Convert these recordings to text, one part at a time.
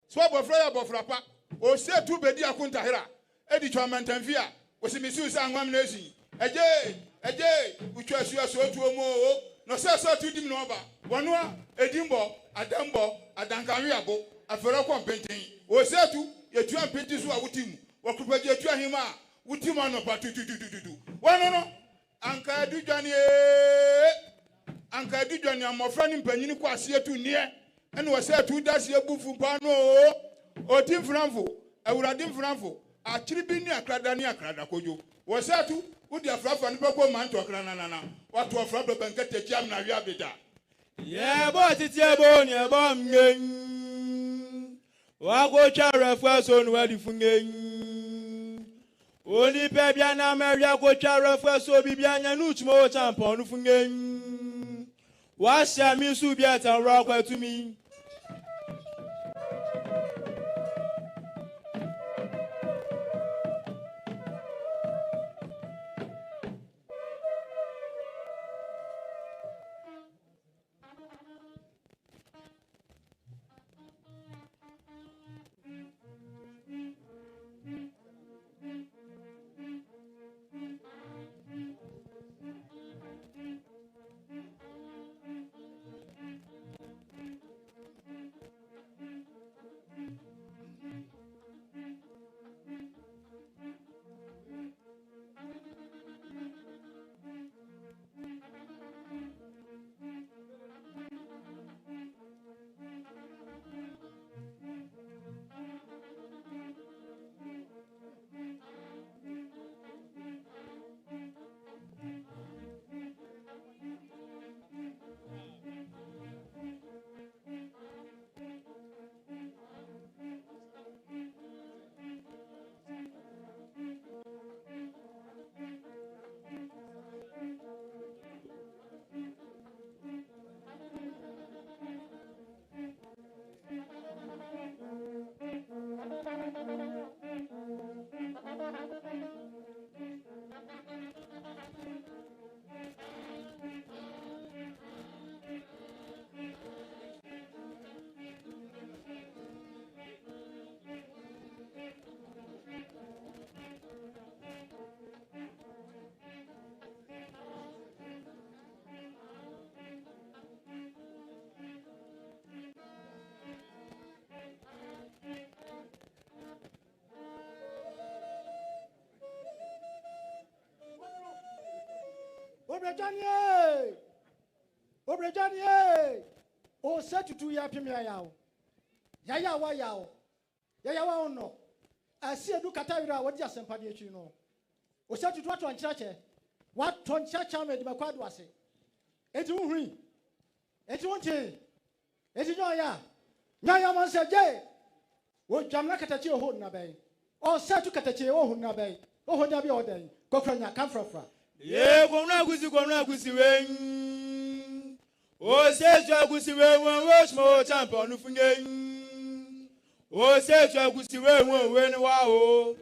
So bofra bofrapa. O se tu bedi akunta hera. Edi twa mantamfia. O se misi usa anwam na esi. Eje utwa suya so tu omo. No se so tu dim no ba. Wono a edimbo, adambo, adankanwe abo. Afero kompenten. O se tu yetu ampenti so a wutim. Wakupaje yetu ahima. Wutim anopa tu. Wono no anka adudwane amofra ni mpanyini kwase etu nie. Ene wo se tu dase ebufu pa no. Otim franfo, awuradim franfo. Achiri bi ni akrada kojo. Wo se tu udi afrafa ni beko man to akra na. Watu afrafa benkete chiam na wi abeda. Ye bo titi ebo ni ebo mgen. Wa go chara fa so no wadi fungen. Oni pe bia na mawia go chara fa so bibia nya nu timo o tampon nu fungen. Wa sha mi su bia tan ro kwa tumi. Obrejanie. O setutu ya pimia yao. Yaya wa yao. Yaya wa ono. Asi edu katawira wodi asempade echi no. O setutu ato anchache. Wat tonchacha me de makwadu ase. Eti unhuri. Eti wonte. Eti nyoya. Nyoya man se je. Wo jamna katachi o ho na bai. O setu katachi o ho na bai. O ho da bi o den. Kokronya kamfrafra. Ye kwona gusi wen. O se twa gusi wen wo smo champion nu fungen. O se twa gusi wen wa o.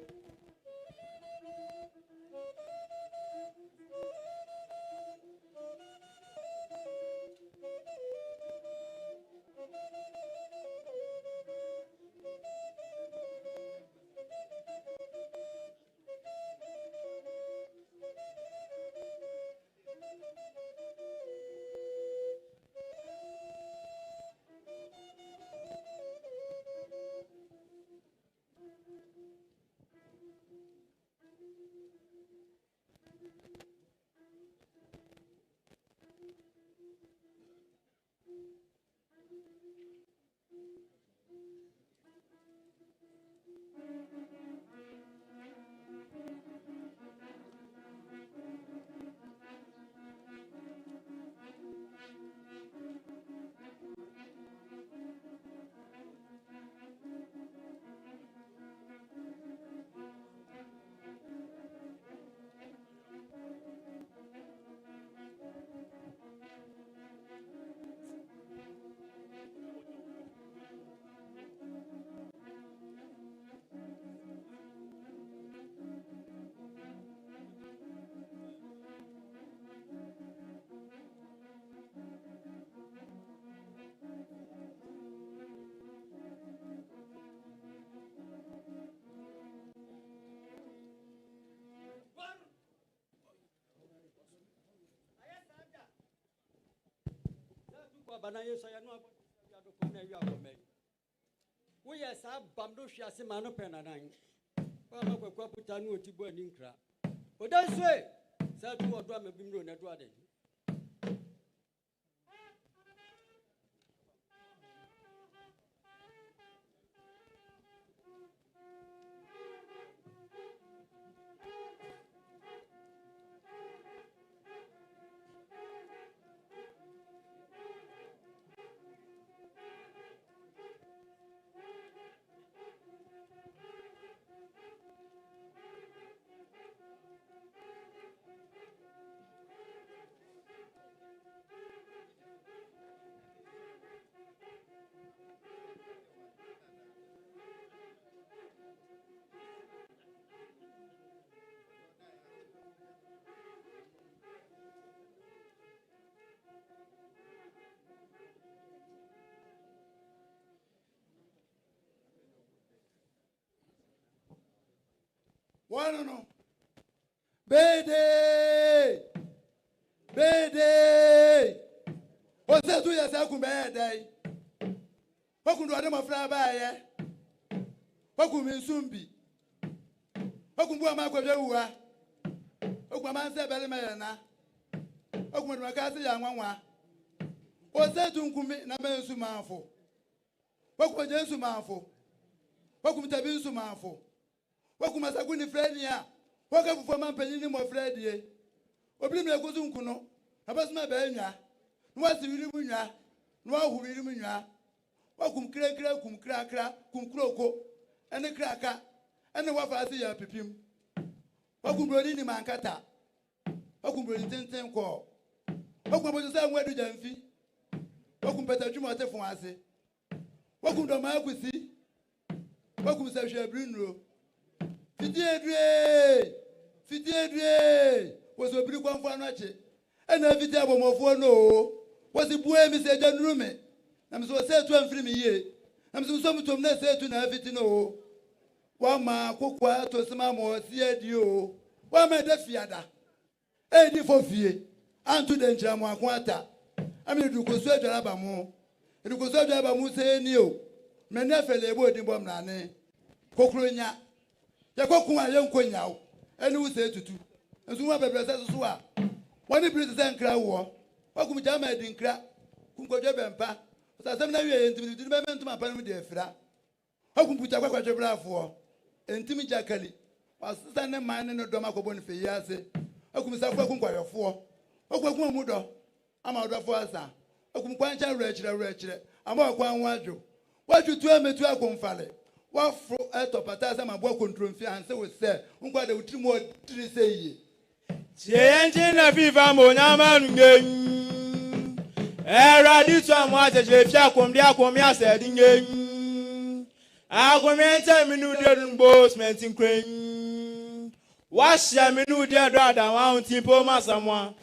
bana yeso ya no abɔ ko na wi akɔmɛ wo yɛ sa bam do hwia se ma no pɛ na nan ba ma kwakwa puta no otibo ani nkra odansue sa tu odo amabimro na do ade One no. Bede. Ose tu ya sa ku be dai. Oku ndo ade mafra ba ye. Oku mi nsumbi. Oku mbu ama kwabia wuwa. Oku ama nse bele me na. Oku mdu maka se ya nwanwa. Ose tu nkumi na me nsumanfo. Oku je nsumanfo. Oku mtabi nsumanfo. Waku masaku ni frenia waka fufu mampanyi ni mo fredie obi me kuzu nkuno abasuma ba enwa no wasi wiri mu nwa no wahu wiri mu nwa wakum kra kum kra kum kroko ene kraka ene wafa se ya pipim wakum brodi ni mankata wakum brodi tenten ko wakum bojo sa nwadu jamfi wakum petadwuma otefon ase wakum do ma akusi wakum sa hwe abrinro Fidie was a big one for an archer. And every day for no was the boy, Mr. John Rume. I'm so sad to free me here. I'm so some to not say to everything. No one man cook quiet to some more, see you. Why my deaf fiada? Eddie for fear. And to the Jamwa Quanta. I mean, you could search Alabama. You could search Alabama, say new. Menefele word in Bomnane. Cocrunia. Yakoku ayem konyawo ene wo se tutu enso wa bebrese so a woni biri se nkra wo wakum jama edi nkra kunkodwe bempa osasem na wie entimi di bementum apanum de afira wakum puta kwakwadwe brafo entimi jakali wasisa ne man ne do makobo ne feyi ase wakum safo kunkwayefo wakum mu do ama odofo asa wakum kwancha rechire ama okwan wadwo wadwo ametu akomfale wafro etopata sama bo control fi anse we se nkwa de utrimo tiri se yi Tienje na viva mo nyama ngen era di to amu ajeje fi akomdi akomi ase di ngen akomente minu de nbo smentin kwen wahia minu de do ada wa untimpo masamwa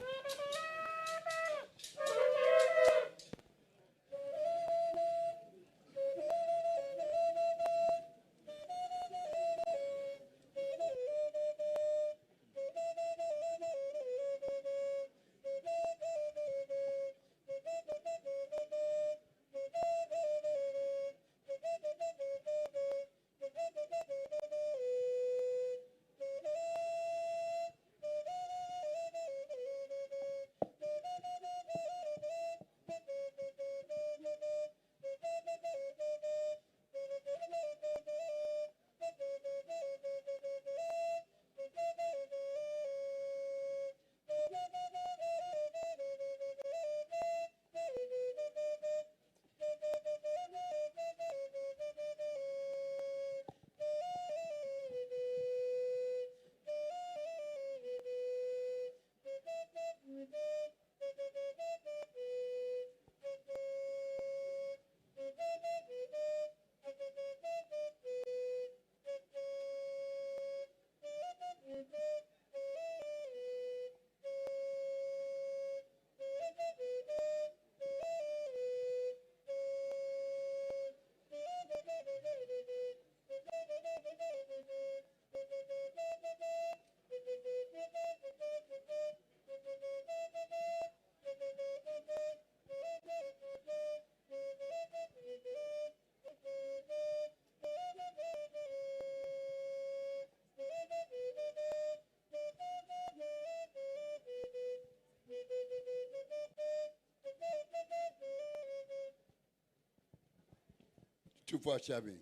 Otumfuo Chairman,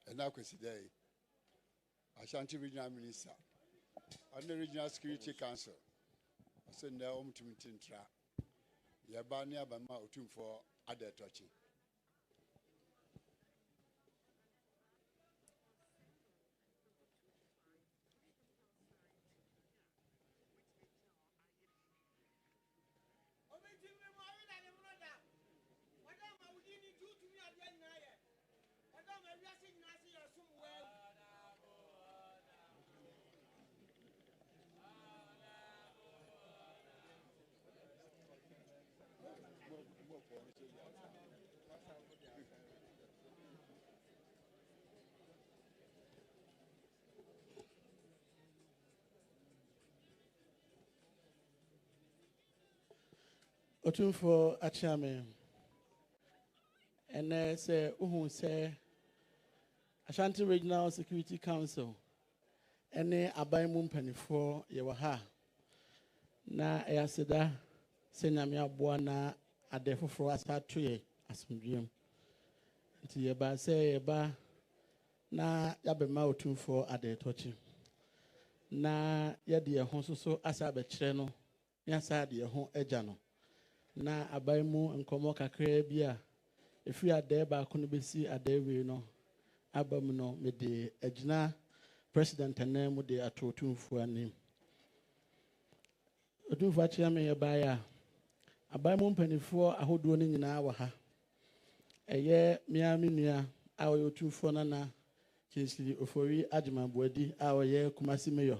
and Akwasidea, Ashanti Regional Minister, and the Regional Security Council. I said, "No, to Tintra. Yabania Bama Otumfuo Ade Tochi." Otumfuo Chairman, and say who say Ashanti Regional Security Council, and Abaimu Penifo Yawaha. Na Ayaseda Senamia Buana Adefo for us at 3 as medium. Yeba say Yeba na Yabema Otumfuo Ade Tochi. Na Yadia Honso Asabe Cheno, Yasadi Hon Ejano. Na Abaimu and Komoka Krebia. If we are there, but couldn't be see a day we know. Abamuno made the Ejna President and name with the Otumfuo name. Otumfuo Chairman Yabaya. Abaimu Penifo, a whole doing in our ha. A year, Miaminia, our Otumfuo Nana, Kinsley Ofori Ajman Bwedi, our year Kumasi Mayor,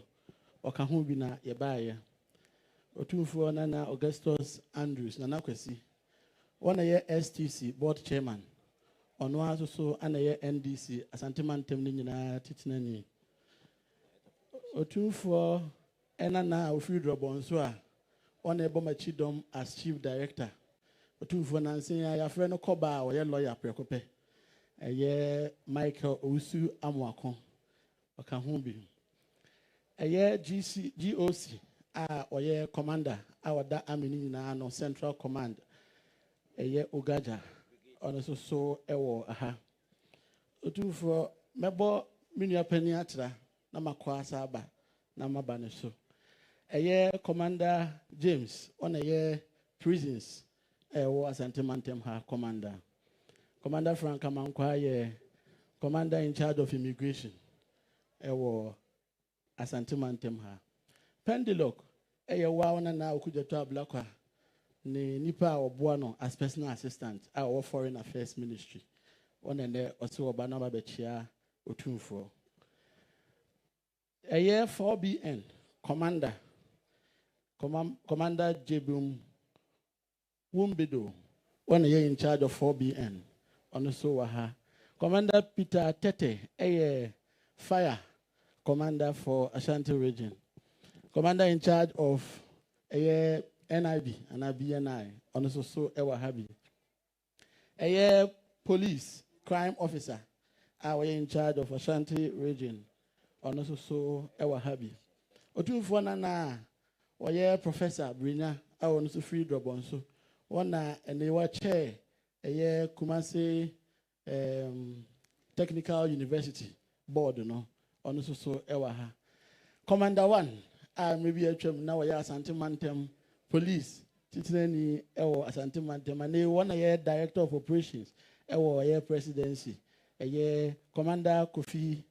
or Kahubina Yabaya. Otumfuo Nana Augustus Andrews, Nana Kwesi. 1 year STC, Board Chairman. On one also, and a year NDC, Asanteman Temnina Titinani. Otumfuo Enana Ofidro Bonswa. 1 year Bomachidom as Chief Director. Otumfuo Nancy, I have friend Koba or your lawyer Precope. A year Michael Usu Amwako. Okahumbi. A year GOC. Or year Commander. Our da Aminina no Central Command. A year Ugaja. Also so ewo aha. Otumfuo mebo minia peniatra na makwasa aba na mabane so. A year Commander James on a year prisons ewo Asanteman ha commander. Commander Frank Amankwa ye commander in charge of immigration ewo Asanteman ha. Pendilok eye wa na okujeto ablakwa ni nipa obuano as personal assistant our foreign affairs ministry one and there also obana babechia Otumfuo. A year 4BN commander Commander Jebum Wumbido one year in charge of 4BN on so waha. Commander Peter Tete a fire commander for Ashanti region. Commander in charge of a NIB and a BNI, also so ewa happy. A year police crime officer, our in charge of Ashanti region, also so ewa happy. Otumfuo Nana, or year professor Brina, our also free drop on so one and they were chair a year Kumasi Technical University board, no, also so ewa ha. Commander 1, maybe a chum now a Asanteman police, Titinani, Asanteman, and they 1 year director of operations, a year presidency, a year Commander Kofi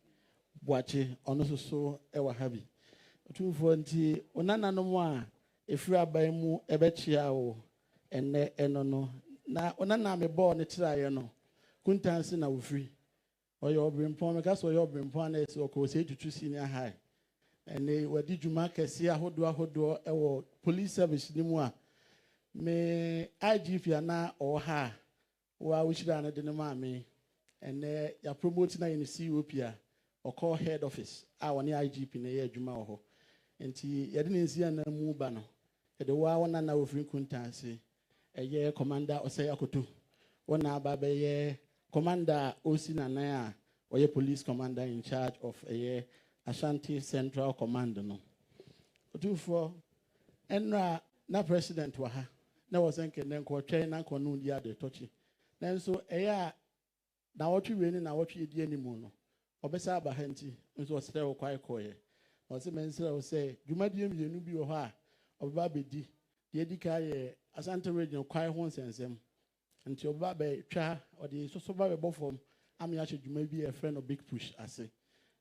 Boache, also so ewa habi. 240, Onana no more, if you are by mu ebechiao, and no, na Onana me born a triano, Kuntansi na free, or your brain pomegas or your brain pones or cosay to senior high. And they were did you mark a sea hodo police service nimua. Me IGP na or ha, or which ran at the mammy, and you're promoting in the COPA or call head office. Our IGP in the year Jumaho. And he didn't see an mubano. At the one and now frequentancy, a year commander or say Akoto. 1 hour by year commander Osina Naya, or your police commander in charge of a year. Ashanti Central Command no. Otumfuo enra na president waha. Na wasenke nen ko twen na ko no dia de tochi. Nanso eya na what you win na what you di anymore no obesa aba hanti nso osere wo kwai koye o se mensere wo say dwumadie mienu bi wo ha obaba bedi de edika ye Asante region kwai ho nsensem nti obaba be twa ode soso ba be bofom ami ache dwuma bi e friend no big push ase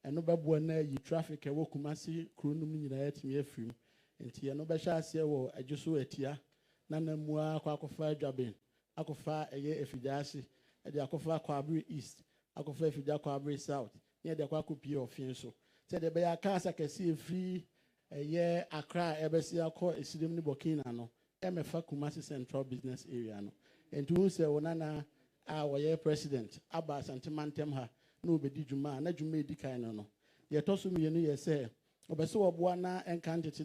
eno bebo na yi traffic e wo Kumasi kronum nyina yatimi afrim nti eno be sha ase wo adwoso atia na namua akofa adwaben akofa eye efidase e de akofa Kwabri East akofa efidya Kwabri South ne de akopie ofin so se de be ya kasa kesi efri eye Accra ebesi akọ esidim ni Burkina no emefa Kumasi Central Business Area no entu se wonana a woye president aba Asanteman ha na obedi dwuma na dwuma edikan no ye toso mienu ye se obese oboa na enkantete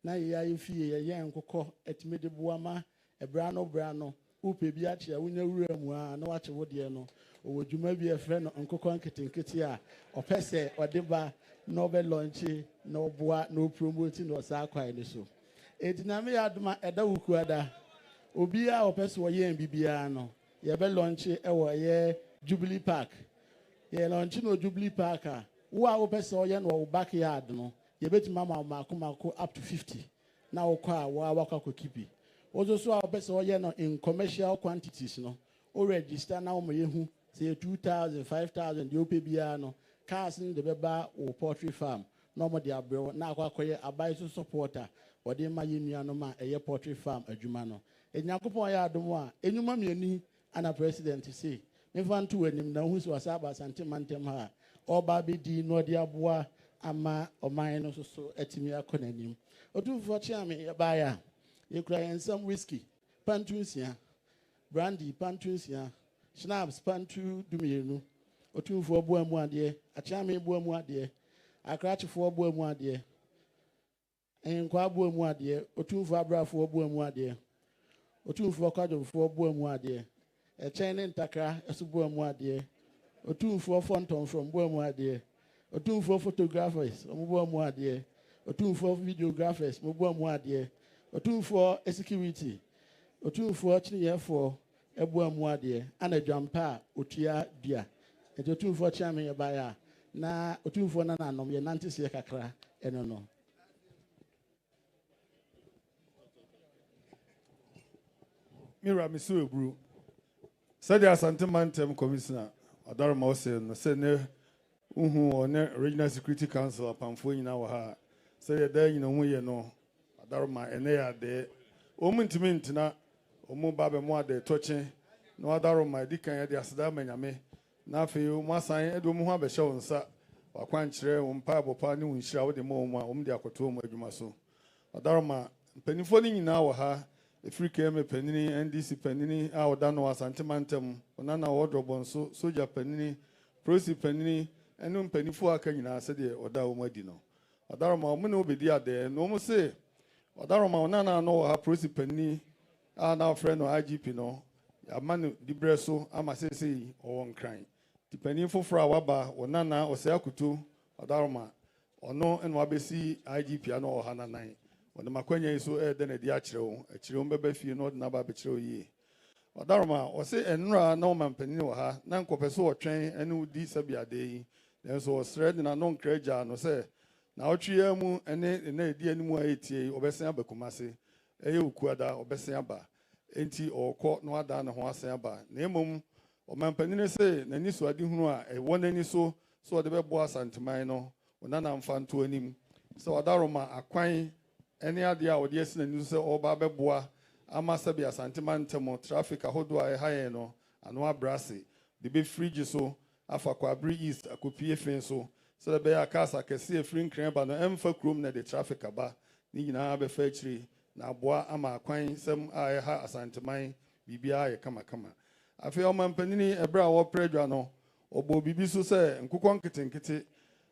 na ye ya fie ye nkokọ etimede boama ebra no upe bi ache wunya wura mu a na wache wode no owo dwuma bi efre no nkokọ nketenkete a opese odeba no be launch no boa no promote no sa kwai ni so ediname ya aduma eda wukuada obi a opese wo ye mbibia no ye be launch ewo ye Jubilee Park ye launch no Jubilee Park a wo a opese wo ye no backyard no ye betima mako up to 50 na wo kwa wo awakwa kokipi ozo so a opese wo ye no in commercial quantities no o register na wo ye hu say 2,000 5,000 de opebia no cars in the beba or poultry farm no more dia bro na akwakoye abai so supporter ode ma yenu no ma eye poultry farm adwuma no enyakopon ya adom a enuma mieni ana president say mfantu anim na hu so asaba Asanteman ha oba be di no de aboa ama oman no so atimi akonanim Otumfuo chiame ya ba ya ye kura ensam whiskey pantunsia brandy pantunsia schnapps pantu dumienu Otumfuo bo amu ade achiame bo amu ade akrachifo bo amu ade enkwa bo amu ade Otumfuo abrafo bo amu ade Otumfuo kwadofo bo amu ade echene ntakra eso bo amu ade Otumfuo fonton from bo amu ade Otumfuo photographers bo amu ade Otumfuo videographers bo amu ade Otumfuo security Otumfuo chiniyefo ebu amu ade ana dwampa otua dua eto Otumfuo chiame ya baya na Otumfuo na nanom ye nantese kakra eno no Mira misu ebru said the Asanteman commissioner Adarma ose no se ne uhu one regional security council apamfo nyina wa ha said the nyina hu ye no Adarma ene ya de omuntimi ntina omu babe mu ade toche no Adarma dikan ya de asada manyame na fe mu asan edo mu ho abehye wonsa wakwankyere wo mpa abopa ne wonhyira wo de mo mu de akoto mu adwuma so Adarma mpanifo ni nyina wa ha Africa me penini NDC penini a oda no Asanteman onana wodrobo nso soja penini prosi penini enu mpanifo aka nyina se de oda wo madi no Adarma mo ne obedi ade no mo se Adarma onana no ha prosi penini a na friend no IGP no amanu dibreso ama sesei owon kran ti penifo fra waba onana ose akutu Adarma ono enu abesi IGP ano ohana nan wode makwanya iso de na di akyerewo akyerewo beba fie no na ba bekyerewo yi Adarma ose enura na o mampani wo ha na nkopeso wotwen ene udi sabiade yi nenso osred na no nkraja no se na otwe mu ene na edi animu a etie obesen abakumase eye ukuada obesen aba enti okọ no ada na ho asen aba na emom o mampani ne se na ni so ade hunu a ewo nani so de bebo Asanteman no ona na mfanto anim so Adarma akwan ene ade a odi esi na ni so oba beboa ama sabi Asanteman traffic ahodo a haye no ano abrase de be fridge so afa Kwabri East akopie fen so de be akasa kese free nkran ba no emfa krom na de traffic aba ni nyina be fa chiri na aboa ama akwan sem a ha Asanteman bibia ye kama afi o mampanini ebra wo predwa no obo bibi so se nkokon nketenkete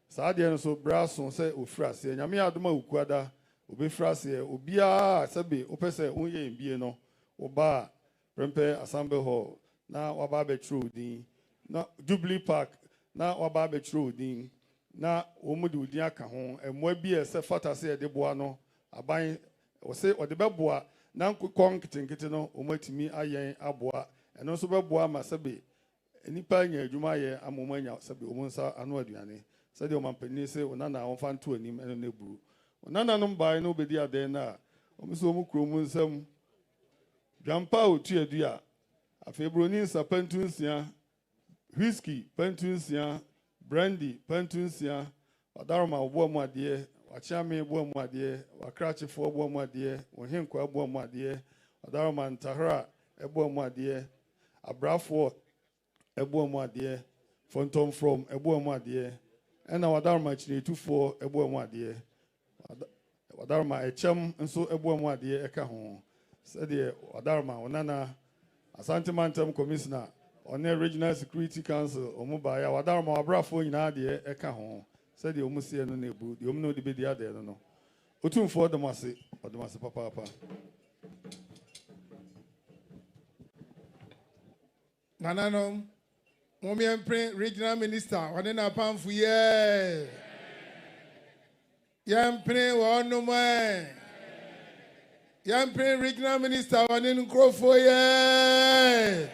saade no so braso se ofrase nyame adoma ukuada obefrase obia sabe opese onye mbie no oba prempe assembly hall na waba betru din na Jubilee Park na waba betru din na omudu din aka ho emwa bi se fatase de boa no aban ose ode beboa na nkokon nketenkete no omatimi ayen aboa eno so beboa ma sabe nipa nya adwuma yɛ amoma nya sɛbi ɔmo nsa ano aduane sɛdeɛ ɔmo mpanin sɛ ɔnana ɔmfa nto anim ɛno ne buru ɔnana no bae no obedi adan na ɔmo sɛ ɔmo kuro mu nsɛm dwampa a otu adu a afei broni nsa pantu nsia whisky pantu nsia brandy pantu nsia wadaroma ɔboa mu adeɛ wakyame boa mu adeɛ wakrakyefoɔ boa mu adeɛ wɔhenkwa boa mu adeɛ wadaroma ntahara ɛboa mu adeɛ abrafoɔ ɛboa mu adeɛ fɔntɔmfrɔm ɛboa mu adeɛ ɛna wadaroma kyinetufoɔ ɛboa mu adeɛ wadaroma ɛkyɛm nso ɛboa mu adeɛ ɛka ho sɛdeɛ wadaroma ɔnana Asanteman commissioner ɔne regional security council ɔmo baeɛ a wadaroma wabrafoɔ nyinaa adeɛ ɛka ho sɛdeɛ ɔmo sie no na ebu deɛ ɔmo na ɔde bɛdi adeɛ no no Otumfuo ɔdom ase papaapa. Nananom, Momian regional minister, Wadena Pamfu, yeah. Yampre, one no man. Yampre regional minister, Waden Crofo, yeah.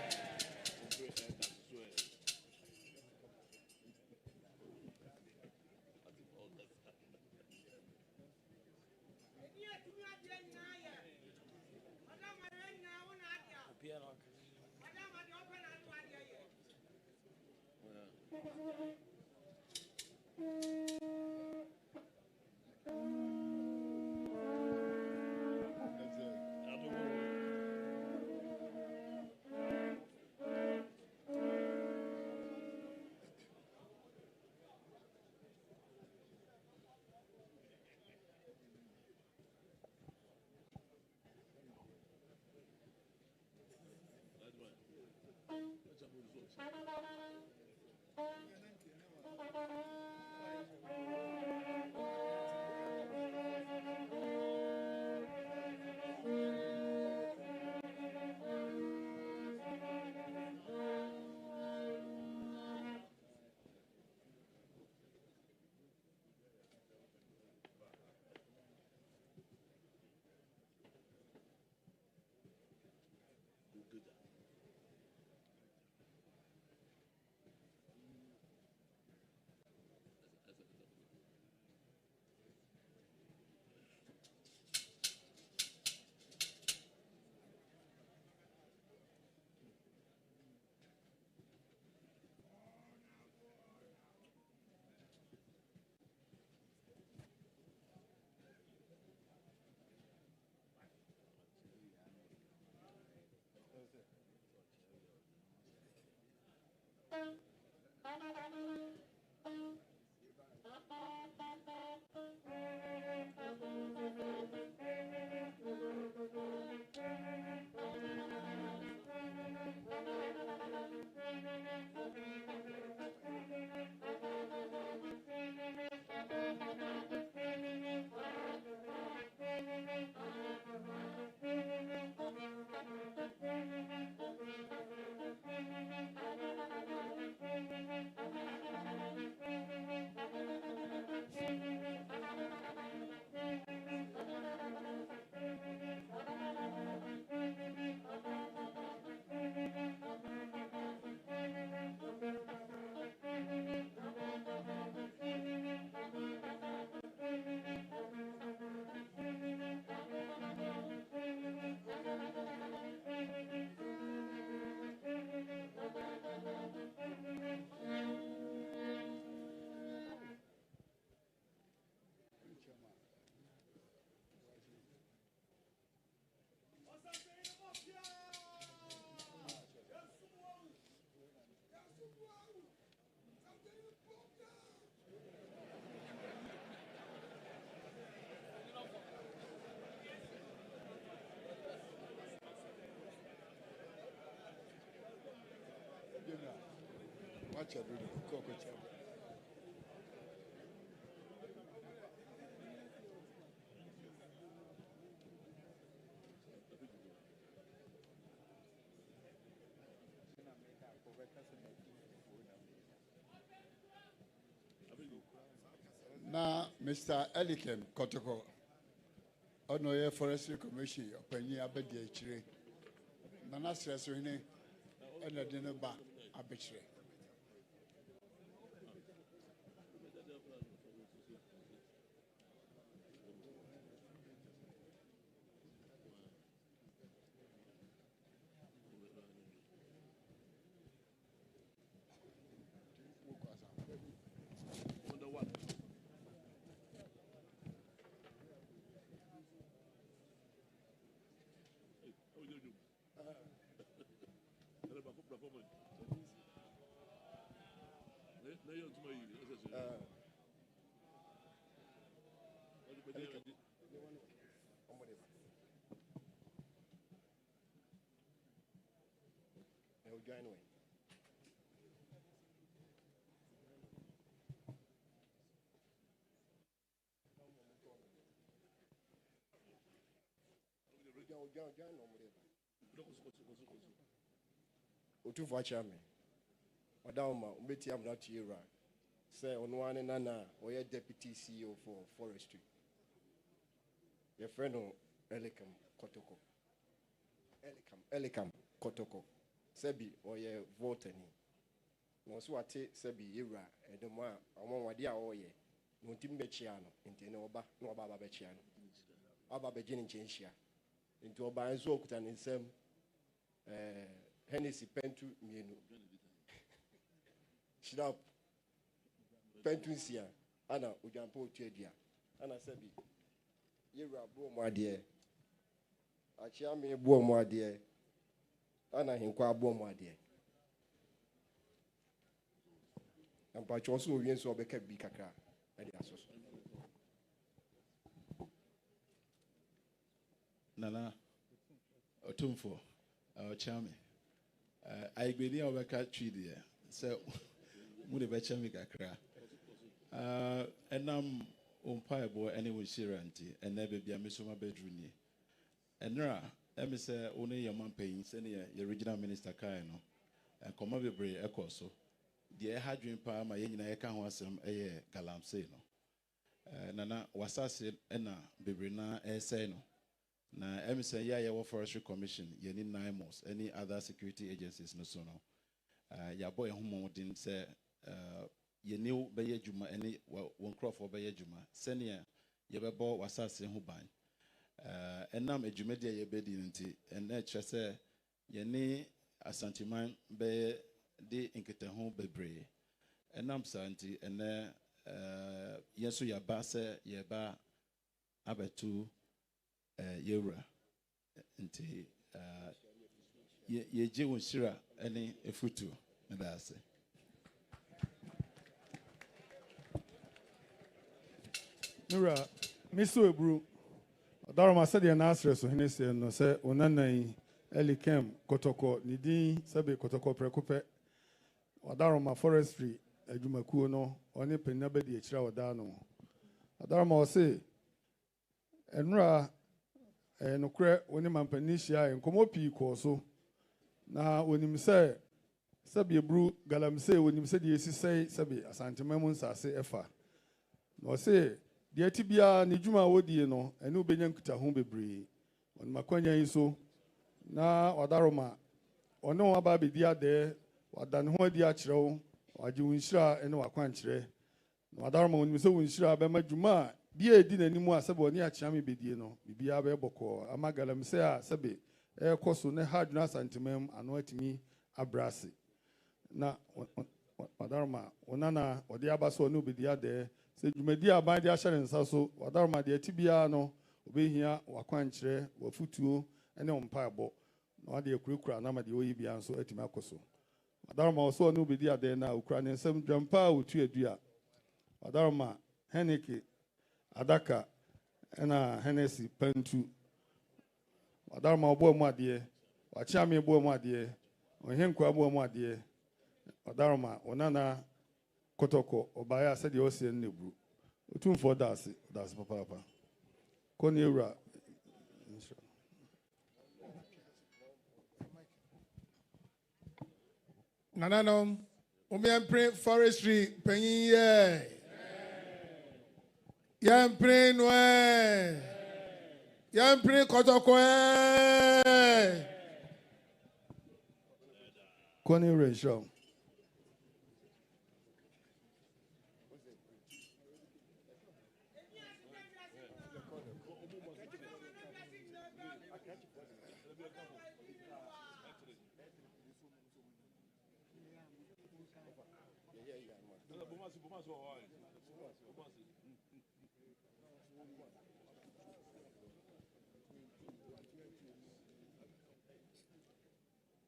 Na Mr. Elikem Kotoko, Onoye Forestry Commission, Openi Abedi Chire, Nana Sreswini, and the dinner back. abɛkyerɛ. Otumfuo akyerɛ me ɔda ma umbeti amna tiera say on one nana or deputy CEO for forestry your friend Elikam Kotoko Sebi or your voter no so ate Sebi era and the ma among wadia or ye no timbechiano into no baba bechiano aba beginning change into a banzo kutan in some Hennessy pentu mienu shirap pentu sia ana ujampo otuadia ana Sebi yewra bo mo ade achia me bo mo ade ana hinkwa abo mo ade ampa choso owien so obeka bi kakra ade asoso Nana Otumfuo chame I gbedi obeka twidi se mu de becha mi kakra enam umpaibo any winsiranti and never be a misoma bedroom enra emi se one your man paying send your regional minister kaino and come be bre ekoso the hadwin pa ma yina yeka ho asem galamse no nana wasase na bebre na say no na emi se ya forestry commission ye ni 9 months any other security agencies no so no ya boy homo din say ye new beye juma any one crop for beye juma senior ye bebo wasase ho ban enam ejumede ye bedi nti ene kyese ye ni Asanteman be de nkete ho bebre enam santi ene yeso ya ba se ye ba abetu yewra nti ye je won shira ene efutu na ase Nura, Miso Ebru, Darama said the answer so Hennessy no say Onanai Elikem Kotoko Nidi Sabe Kotoko Precope Darama Forestry Ejumakuo no Oni Penabedi Echra Wadano Darama say Enra Nokre Oni Mampanishia and Komopi Koso na onim say Sabi Ebru Galamse onim said yesi say Sabi Asanteman Sase Efa no say the Tibia Nijuma Wodi no, and no Benyan Kutahum bebre. On Makonya iso na Wadaroma, or no Ababi dia there, or Dan Hoa dia chro, or Juinshra and Wakwanchre. Wadaroma when we saw Winshra Bema Juma, dear didn't any more Sabonia Chami Bediano, Bibia Beboko, Amagalam Sea Sabe, Air Cosso ne hard nas antimem, anoint me a brassy. Na Wadaroma, Onana, or the Abaso no be dia there. Se jumedia ban dia share nsa so wadaroma de tibia no obehia wakwankyere wafutuo ene ompaebo na wade akurakura na ma de oyi bia nso atimi akoso wadaroma so no obedi ade na okura ne nsam dwampa otu adua wadaroma heneke adaka na Hennessy pentu wadaroma obo mu ade wachia me bo mu ade ohenkwa bo mu ade wadaroma onana Kotoko obaya said you say nebru Otumfuo that's papa Koniura Nananom Umiampre forestry penye Yampre noe Yampre Kotoko Koniura show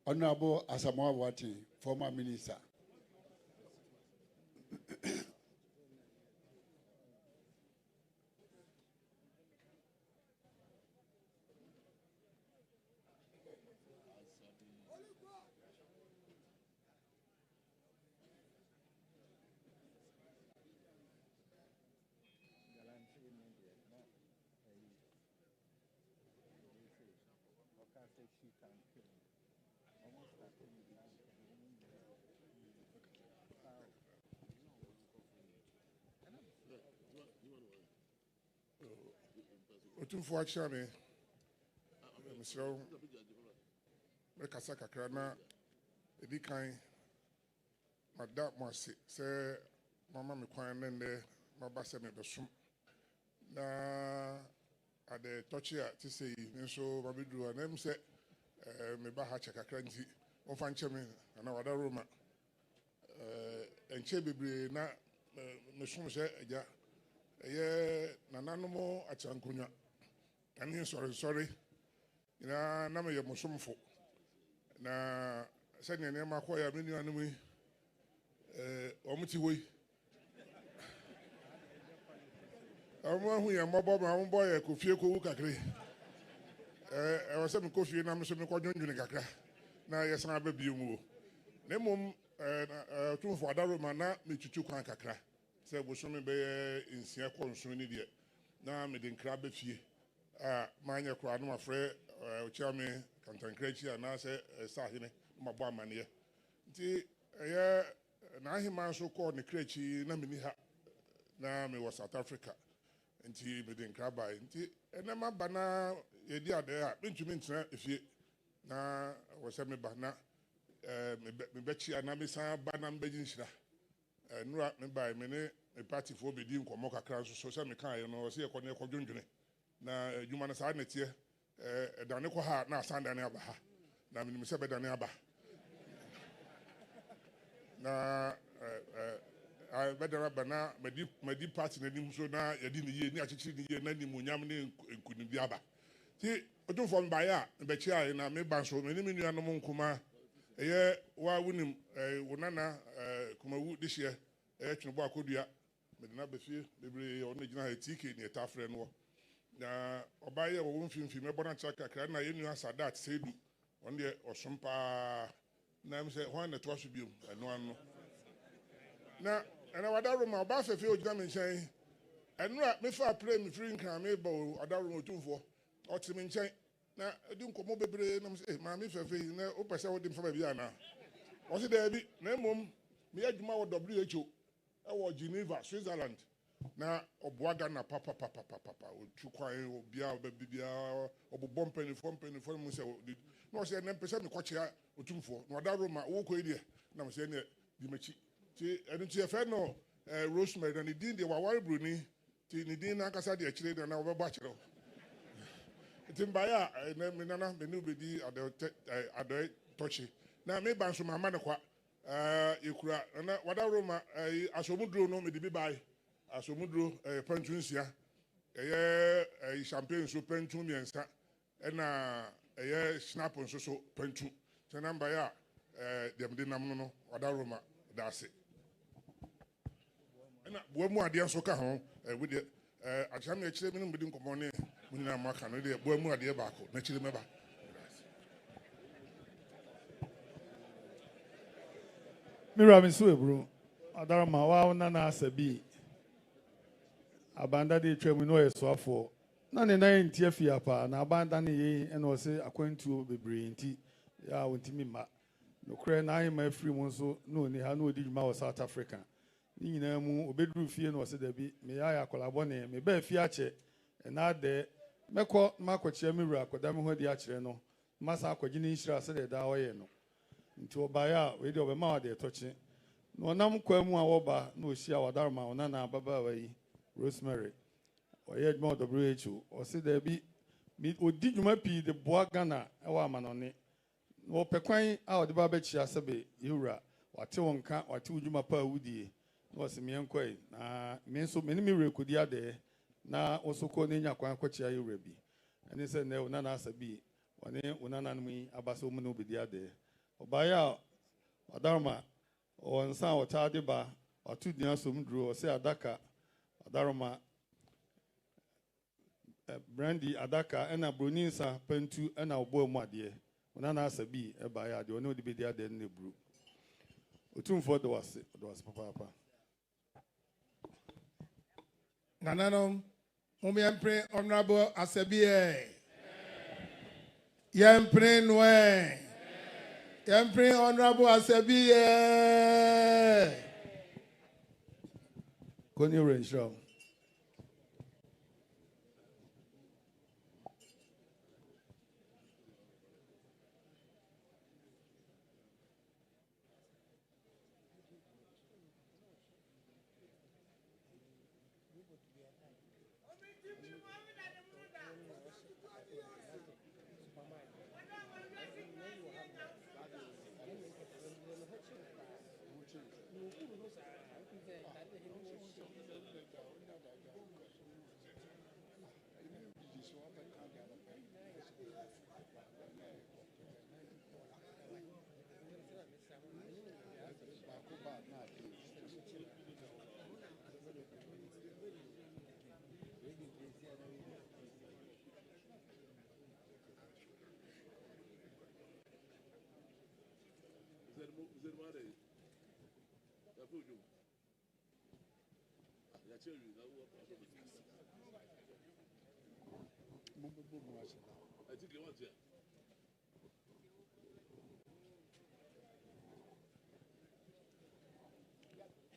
Honorable Asamoah, former minister. Otumfuo achame Mr. Mekasa kakra na edikan madam Mosi say mama me kwan nende maba se me besom na ade touchia ti say nso babedru anam se me ba ha kakra nti onfa ncheme na wada Roma enche bebre na me som se eja eye nananom achankunya ani sorry na me ye musomfo na se ne ma ko ya me nuanom omuti woi amu ya mobo ma mo boy ko fie ko wu kakre o se me ko fie na me so me ko dwondwene kakra na ye san aba biemu ne mom Otumfuo adaro ma na me tutu kwan kakra se bo so me be nsia ko nso ni de na me de nkra ba fie manya kwa no afre ochiame kantankrachi na se Asantehene ma bo amane nti na ahima so ko ne krachi na meni ha na me was South Africa nti me de nkra ba nti enema bana ye di ade a mentumi ntena efie na wo se me ba na me bechi na me san ba na mbeji nshira nura me ba me ne me party fo be di nkomo kakra so se me kan ye no se ye ko ne ko dwondwene na juma na sa na tie dane ko ha na Asantehene aba ha na me se be dane aba na bedara bana medi party na nim so na yedi ni ye ni achichi ni ye na ni munyam ne nkuni bi aba ti Otumfuo mba ya be chia na me ban so me ni nua no nkuma eye wa wunim wonana kuma wu this year twinbo akodua me de na be fie bebre ona gina ha tk ni etafre no na obaye wo mfimfi me bona chaka kra na ye nua Sadat Sedu on de osompa na me se ho na to aso biom eno ano na wada Roma oba fefe ogina me nchen eno a me fa pray me free nkran me ba wada Roma Otumfuo oti me nchen na edi nkomo bebre na me se ma me fefe na o pese wo dim fa ba bia na o se da bi na mom me adwuma wo WHO e wo Geneva Switzerland na obuaga na papa o tukwan obia bibia obobom penifom mu se no se na pese me kwachia Otumfuo na wada Roma wo ko ide na me se ne di machi ti enu ti efe no Rosemary na ni din de wawari bruni ti ni din na kasa de akire na wo ba akire ti mbaya na me nana me ni obedi ado tochi na me ban so mama ne kwa ekura na wada Roma asomudro no me di bi bai asomudro pantunsia champagne so pantun miensa na snap nso so pantun te na mbaya dem de nam no wada Roma da se na bo mu ade nso ka ho we de acham na chire me mbedi nkomo ne munina maka no de bo mu ade ba ko na chire me ba Mira misu ebru adara ma wa na asabi abanda de twam no yesoafo na ne nan ntie fia pa na abanda ne yi ene o se akwantuo bebre nti ya wontimi ma no kre na ayi ma free mu nso no ni ha no odi dwuma wo South Africa ni nyina mu obeduru fie no se da bi me ya kolabo ne me ba fie ache na de mekọ makochia miru akoda me ho di akire no masa akogine nshira se de da oye no nti obaya we de obema wa de tochi No nam kwamu a woba no ohia wadarma ona na baba wayi Rosemary. Oye adwuma WHO. Osi da bi odi dwuma pi de boa Ghana ewa amanone. No pekwan a odi ba bechi asebe yura wate wonka wate udwuma pa wudie. No se mienkwai na me so me ni rekodi ade na osoko ne nyakwan kwachia yura bi. Ani se ne ona na asabi one ona na nmi abaso mu no bedi ade. Obaya wadarma on san wata de ba watu dia so mduro ose adaka wadarma brandy adaka ena broninsa pentu ena obo mu ade ona na asabi e ba ya de one odi bedi ade ne bru Otumfuo do was papa Nananom Mumiempre Honorable Asebie Yempre Noe Yempre Honorable Asebie Koni Renshaw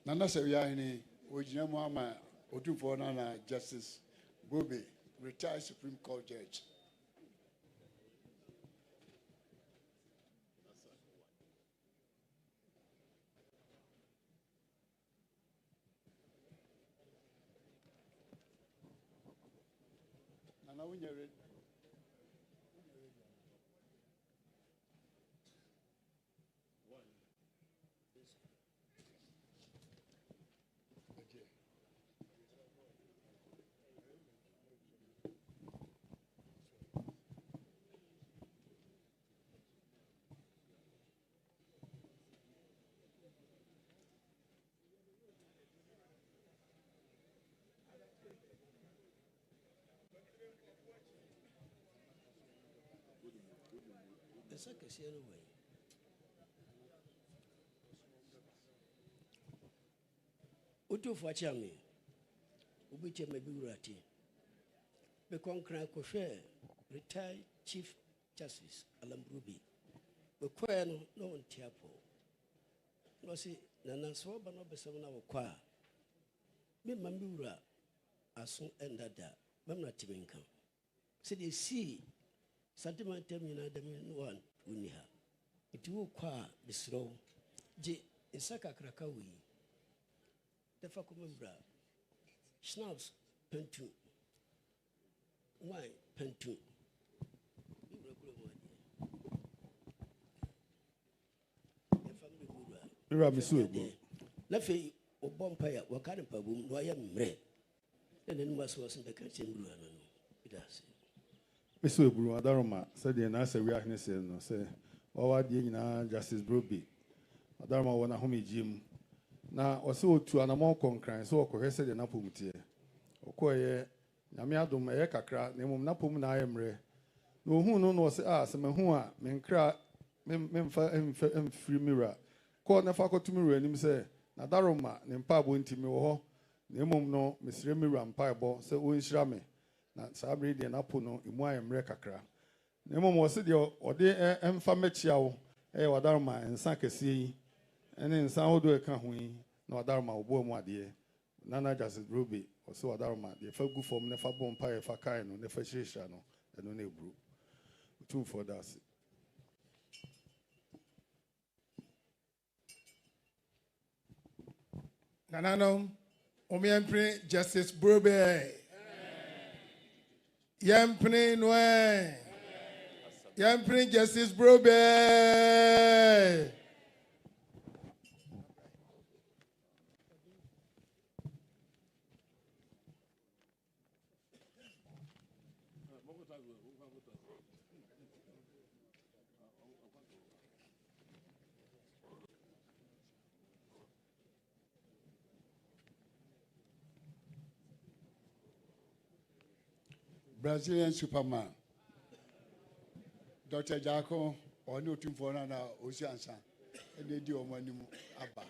Nana Sewiyahini, Ojina Muhammad, Otumfuo Nana Justice Bobe, retired Supreme Court Judge. Nana Winyere. Otumfuo achame ubiche mebiurati be konkran ko hwe retired chief justice Alambrubi be kwa no ntiapo no si nana so ba no besem na wo kwa me mambiura aso endada memna timenka se de si Asanteman termina de me no one uniha iti wo kwa bisro je isaka krakawi defa kumembra schnapps pentu wine pentu Mira misu ebo na fe obompa ya wakare pabum no ya mre ene ni maso so be ka chembru ano no idase misu eburu adaroma said the na Sewiyahini say no say wawa die nyina Justice Broby adaroma wona homi jim na ose otu anamon konkran so okohwe se de napomtie okoye nyame adom eye kakra na emom napom na ayemre na ohun no no se se mehu a menkra memfa emfiri mira ko na fa kotu mira anim se na daroma ne mpa abo ntimi wo ho na emom no mesire mira mpa ebo se onhyira me na sabre de napo no emu ayemre kakra na emom wo se de ode emfa mechia wo wadaroma ensa kese yi ene nsan hodo e ka ho yi na wadaroma obo mu ade nana Justice Broby oso wadaroma de fa gu form ne fa bom pa e fa kai no ne fa hyehyia no eno na ebru Otumfuo das Nananom, Omiempre Justice Brobe. Yampre Noe. Yampre Justice Brobe. Brazilian Superman. Dr. Jacko, or no Otumfuo na Oceansa, and they do money abba.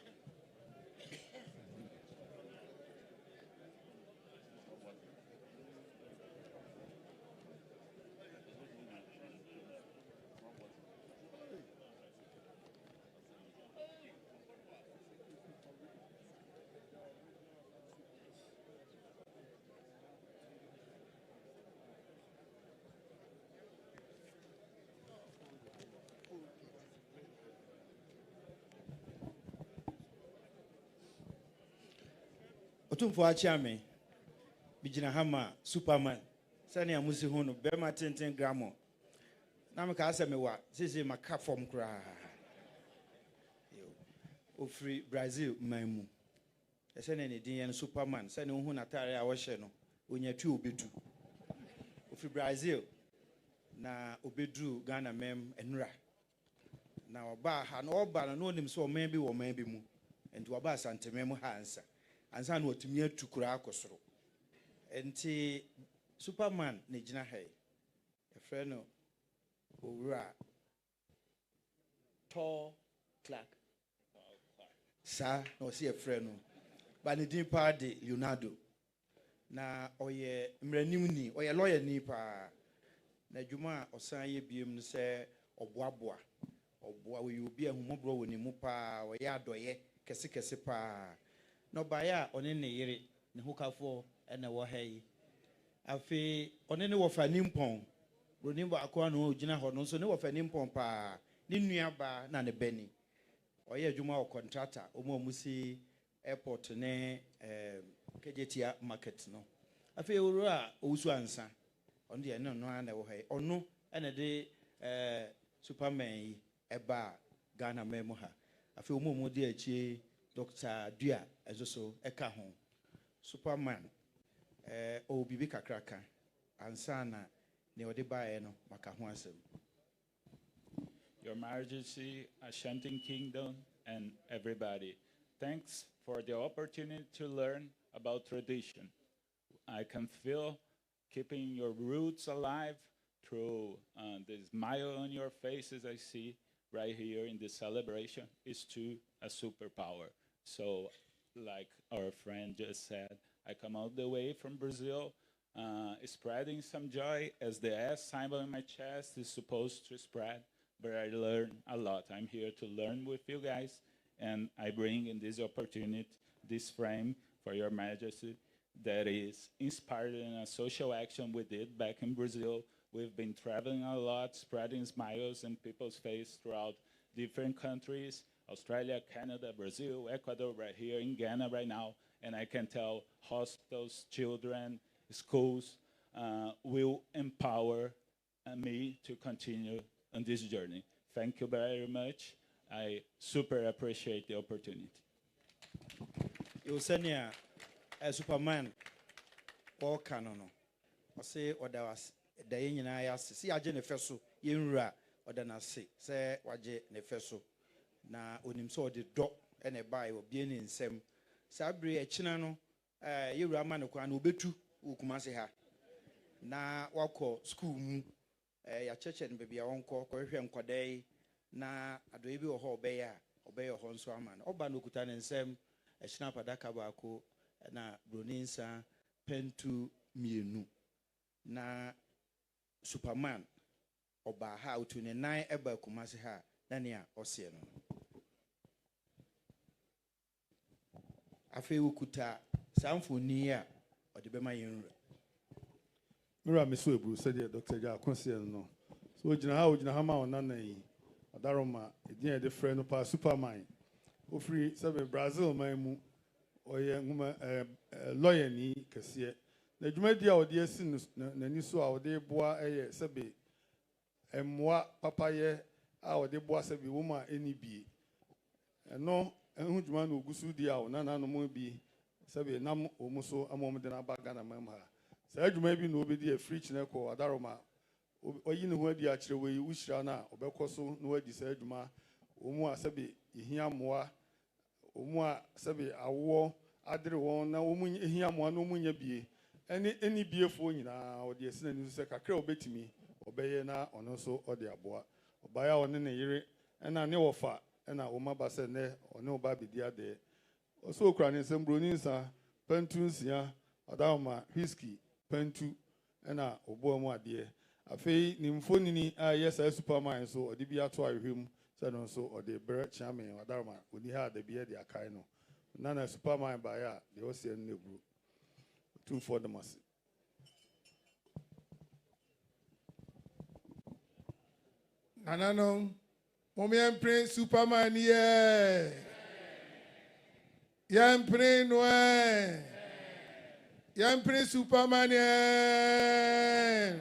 Otumfuo achiame bijina hama Superman sani amusi hono bema tenten gramo na me ka aseme wa sisi maka form kra ofri Brazil maimu esene ne din yen Superman sani hu na tare a wo hye no onya twi obedu ofri Brazil na obedu Ghana mem enura na oba ha na oba na no nim so o man bi wo man bi mu enti oba Asanteman mu ha ansa ansa na otumi atukura akosoro enti Superman ne gina hai efre no owura tall Clark sa na o se efre no ba ne din pa de Leonardo na oye mranim ni oye lawyer ni pa na dwuma osan ye biem no se oboaboa we obi ahumobro woni mu pa oye adoye kese pa no baya one ne yere ne hokafo ene wo hai afi one ne wo fa nimpon ronim ba akwa no ogina ho no so ne wo fa nimpon pa ne nuaba na ne bani oye adwuma o contractor omusi airport ne kejetia market no afi owuru a owusu ansa on de no na wo hai ono ene de Superman yi eba Ghana memo ha afi omumu de achi Dr. Dua ezoso eka ho Superman o bibi kakraka ansana ne ode bae no maka ho asem. Your Majesty, Ashanti Kingdom, and everybody, thanks for the opportunity to learn about tradition. I can feel keeping your roots alive through the smile on your faces I see right here in the celebration is to a superpower. So, like our friend just said, I come all the way from Brazil, spreading some joy as the S symbol in my chest is supposed to spread, but I learn a lot. I'm here to learn with you guys, and I bring in this opportunity, this frame for your Majesty that is inspired in a social action we did back in Brazil. We've been traveling a lot, spreading smiles in people's face throughout different countries, Australia, Canada, Brazil, Ecuador, right here in Ghana right now. And I can tell hospitals, children, schools will empower me to continue on this journey. Thank you very much. I super appreciate the opportunity. You send here a Superman or canon. I say, or there was the Union. See, I didn't first so Yenra or then I say, Waje Nefeso. Na onim so de dɔ ene bae obi eni nsem sabre echina no yewura ma ne kwa na obetu okumase ha na wakɔ school mu ya cheche ne bebia wonko kɔhwehwɛ nkɔdai na adoye bi wɔ hɔ ɔbɛyɛ hɔ nso ama no ɔba no kuta ne nsem echina padaka baako na broninsa pentu mienu na Superman ɔba ha otu ne nan eba kumase ha na nea ɔse no afi ukuta samfoni a ɔde bɛma yenra mira meso ebru said Dr. Jacko no so ogina ha ma onana yi adaroma edin e de frɛ no pa Superman ofri sebe Brazil man mu ɔyɛ nwoma lawyer ni kɛseɛ na dwumadi a ɔde asi n'ani so a ɔde boa ɛyɛ sɛbe mmoa papayɛ a ɔde boa sɛbe wɔn a ɛni bie ɛno ɛho dwuma na ogu so di a ɔnananom bi sɛbe nam wɔn so ama wɔn de n'aba Ghana mam ha saa dwuma bi na obedi afiri kyerɛ kɔ adaroma ɔyi ne ho adi akyerɛ wɔ yi wuhyira na ɔbɛkɔ so na wadi saa dwuma wɔn a sɛbe ehia mmoa wɔn a sɛbe awoɔ adere wɔn na wɔn ehia mmoa na wɔn nya bie ɛne biefoɔ nyinaa ɔde asi n'ani so sɛ kakra ɔbɛtumi ɔbɛyɛ na ɔno nso ɔde aboa ɔbaa a ɔne ne yere ɛna ne wɔfa ɛna wɔn aba sɛ nnɛ ɔne ɔba abɛdi adeɛ ɔso okura ne nsɛm buroni nsa pantu nsia ɔdahoma whisky pantu ɛna ɔboa mu adeɛ afei ne mfonini a ɛyɛ saa superman so ɔde bi ato ahwehwɛ mu sɛ no nso ɔde brɛ kyame ɔdahoma oni ha da bi yɛ de akae no na superman baeɛ a deɛ ɔsɛ no neburu Otumfuo de mase Nananom, Momian Superman, yeah. Yan Prince Noel. Yan Prince Superman, yeah.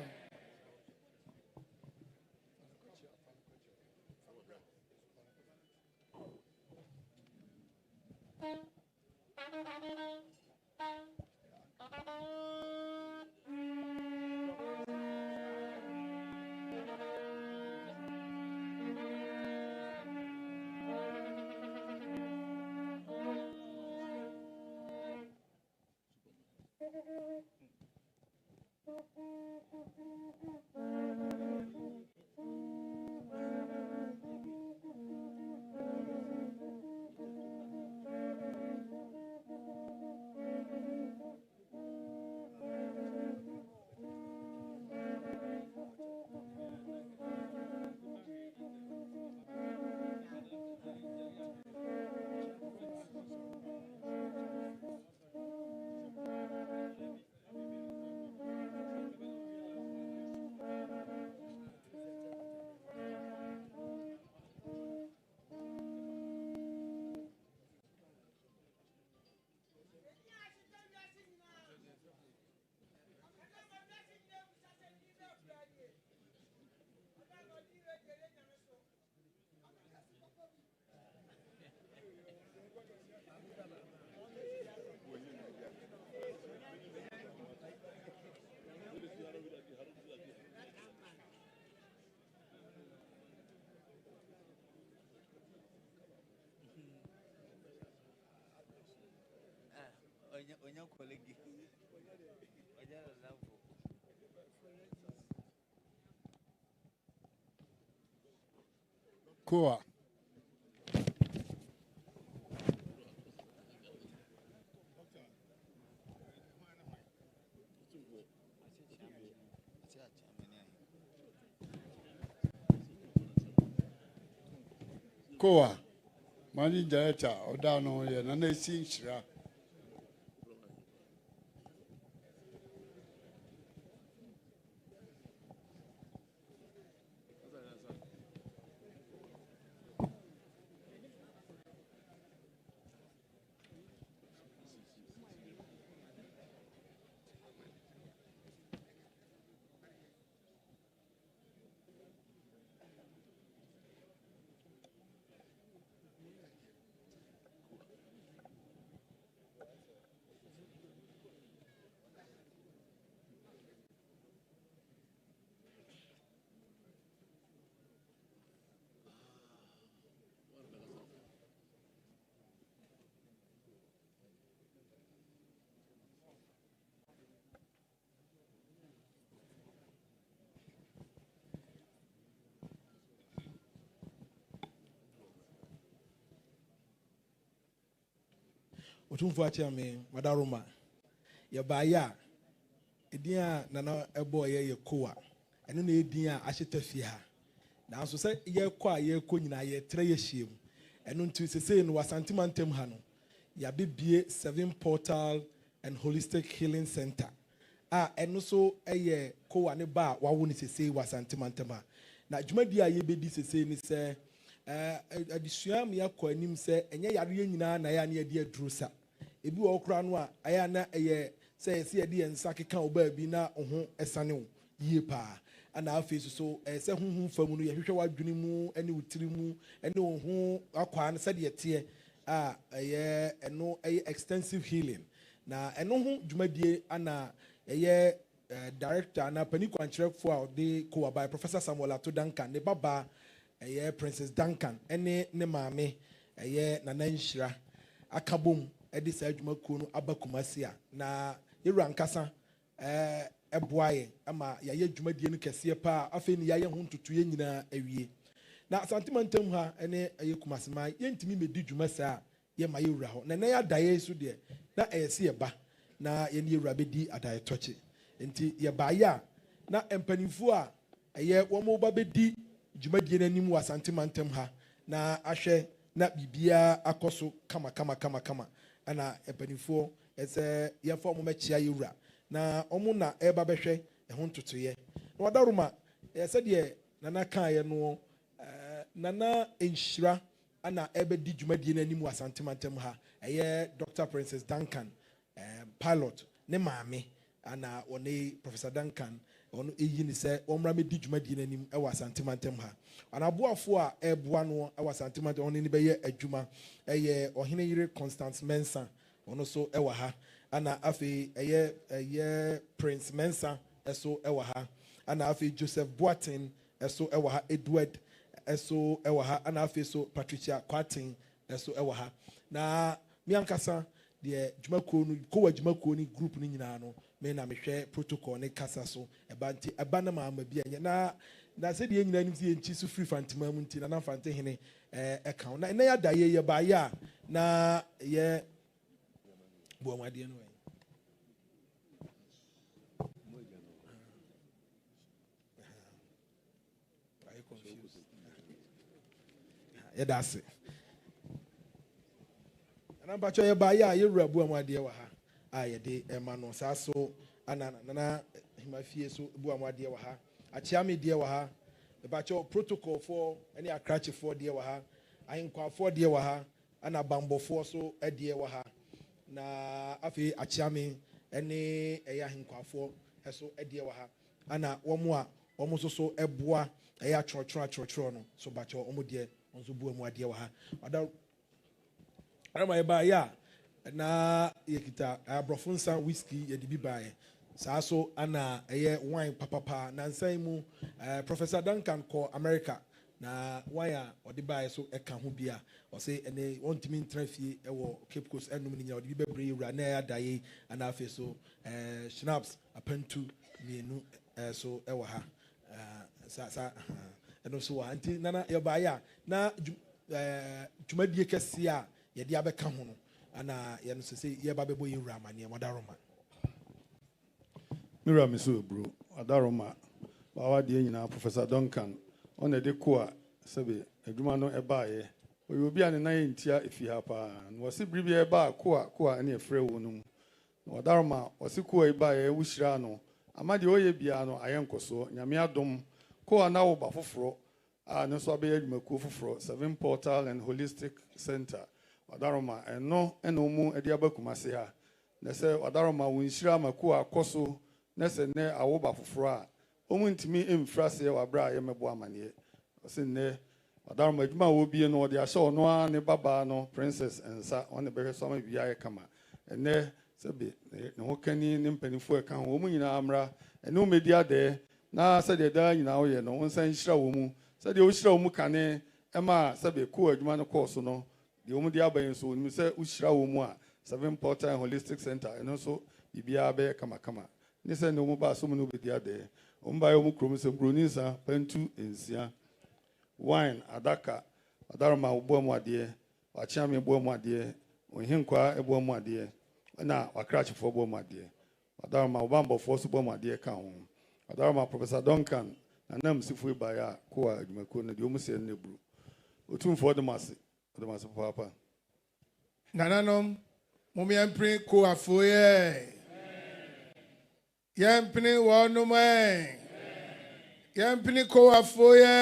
Koa. Koa. Mani director Odano ye na na esi nhyira. Otumfuo achiame madaroma ya baya edin a nana ebo ye koa eno na edin a ahyeta fie ha na so se ye kɔ a ye kɔ nyina ye tre ye hiem eno nti sese no Asanteman tem ha no ya bebie 7 portal and holistic healing center a eno so eye koa ne ba wawo ni sese Asanteman tem ha na dwumadi a ye bedi sese ni se adisua me yakɔ anim se enye yare nyina na ya ne adi aduru sa ebi wɔ okura no a ɛyɛ na ɛyɛ sɛ yɛsi yɛde yɛn nsa keka ɔbaa bi na ɔho ɛsane wo yie paa ana afei so sɛ huhu fam no yɛhwehwɛ w'adwene mu ɛne wo tiri mu ɛne wo ho akwaa no sɛdeɛ teɛ a ɛyɛ ɛno ɛyɛ extensive healing na ɛno ho dwumadie ana ɛyɛ director na pani kwankyerɛfoɔ a ɔde kɔ aba Professor Samuel Ato Duncan ne baba ɛyɛ Princess Duncan ɛne ne maame ɛyɛ Nana Nhyira aka bom ɛde saa dwumakuo no aba Kumasi a na yɛwura nkasa ɛboa yɛn ama yɛayɛ dwumadie no kɛseɛ paa afei ne yɛayɛ ho ntotoeɛ nyinaa awie na Asanteman ntam ha ɛne ɛyɛ Kumasi ma yɛntumi mɛdi dwuma saa yɛma yɛwura hɔ na na yɛadaeɛ so deɛ na ɛyɛ sɛ yɛba na yɛne yɛwura bɛdi adaeɛ tɔkye nti yɛbaeɛ a na mpanimfoɔ a ɛyɛ wɔn ba bɛdi dwumadie no anim wɔ Asanteman ntam ha na ahwɛ na biribiara akɔ so kama ɛna mpanimfoɔ ɛsɛ yɛfa wɔn mɛkyia yɛwura na wɔn na ɛreba bɛhwɛ ɛho ntotoeɛ na wadaroma sɛdeɛ nana kaeɛ no Nana Nhyira ana ɛbɛdi dwumadie no anim wɔ Asanteman ntam ha ɛyɛ Dr. Princess Duncan pilot ne maame ana wɔne Professor Duncan ɔno ɛyi ne sɛ wɔmmra mɛdi dwumadie no anim ɛwɔ Asanteman ntam ha anaboafoɔ a ɛboa no ɛwɔ Asanteman ntam ɔno ne bɛyɛ adwuma ɛyɛ ɔhene yere Constance Mensah ɔno so ɛwɔ ha ana afei ɛyɛ Prince Mensah ɛso ɛwɔ ha ana afei Joseph Boateng ɛso ɛwɔ ha Edward ɛso ɛwɔ ha ana afei so Patricia Kwatin ɛso ɛwɔ ha na miankasa deɛ dwumakuo no kowa dwumakuo no group no nyinaa no me na mehwɛ protocol ne kasa so ɛba na maama bi ɛnyɛ na sɛdeɛ nyinaa nim sɛ yɛnkyi so firi Fantema mu nti na Asantehene ɛka na ɛnɛ yɛada yɛ baayɛ a na yɛ buamadeɛ no yɛda ase na mpakyɛ yɛbaayɛ a yɛwura buamadeɛ wɔ ha a yɛde ɛma no saa so ana nana himafie so buamadeɛ wɔ ha akyeame deɛ wɔ ha mpakyɛ protocol foɔ ne akrakyefoɔ deɛ wɔ ha ahenkwafoɔ deɛ wɔ ha ana bambɔfoɔ so deɛ wɔ ha na afei akyeame ne ɛyɛ ahenkwafoɔ so deɛ wɔ ha ana wɔn a wɔn nso so ɛboa ɛyɛ atwerɛtwerɛ no so bakyɛ wɔn deɛ wɔn nso buamadeɛ wɔ ha arama yɛbaayɛ a na yɛkita aborɔfo nsa whisky yɛde bi baeɛ saa so ana ɛyɛ wine papapa na nsan mu Professor Duncan kɔ America na wine a ɔde baeɛ so ɛka ho bi a ɔsɛ ɛnɛ wɔntumi ntena fie ɛwɔ Cape Coast ɛnum ne nyinaa ɔde bi bɛbrɛ yɛwura na ɛyɛ adaeɛ ana afei so schnapps apantu mmienu so ɛwɔ ha saa ɛno so wɔ ha nti nana yɛbaayɛ a na dwumadie kɛseɛ a yɛde abɛka ho no ana yɛn nso sɛ yɛba bɛbɔ yɛwura amanneɛ Wadaroma mewura me so eburo Wadaroma wawadeɛ nyinaa Professor Duncan ɔna de ko a sɛbe adwuma no ɛbaeɛ ɔyɛ obi a ne nan yɛ ntia ɛfi ha paa na wɔse biribi ɛbaa ko a ɛne ɛfrɛ wo no mu na Wadaroma wɔse ko a ɛbaeɛ wohyira no ama deɛ ɔyɛ biara no ayɛ nkɔsoɔ nyame adom ko a na woba foforɔ a ne nso abɛyɛ adwumakuo foforɔ 7 Portal and Holistic Center Wadaroma ɛno ɛna ɔmu ɛde aba Kumasi ha na sɛ Wadaroma wo nhyira ama ko a kɔ so na sɛ nnɛ awoba foforɔ a ɔmu ntumi mfira seɛ wabra a yɛmɛbɔ amanneɛ ɔsɛ nnɛ Wadaroma adwuma a wɔbie no ɔde ahyɛ ɔno a ne babaa no Princess nsa ɔne bɛhwɛ so ama biribiara yɛ kama ɛnnɛ sɛbe ne ho kani ne mpanimfoɔ ɛka ho wɔn nyinaa mmra ɛne wɔmɛdi adɛɛ na sɛdeɛ daa nyinaa woyɛ no wo nsa nhyira wɔ mu sɛdeɛ wohyira wɔ mu kane ɛma sɛbe ko adwuma no kɔɔ so no deɛ wɔn de aba yɛn so wɔn sɛ wohyira wɔ mu a 7 Portal and Holistic Center ɛno nso biribiara bɛyɛ kamakama ne sɛ ne wɔn ba so mu no bɛdi adɛɛ wɔn ba yɛ wɔn kurom sɛ buroni nsa pantu nsia wine adaka Wadaroma wɔbɔ mu adeɛ wakyeame bɔ mu adeɛ ohinkwa ɛbɔ mu adeɛ ɛna wakrakyefoɔ bɔ mu adeɛ Wadaroma wɔbambɔfoɔ so bɔ mu adeɛ ka ho Wadaroma Professor Duncan na nam sifo baeɛ a ko a adwumakuo no deɛ wɔn sɛ no eburu Otumfuo de mase papa nananom mom yɛmpene ko afoyɛ yɛmpene wɔnom yɛmpene ko afoyɛ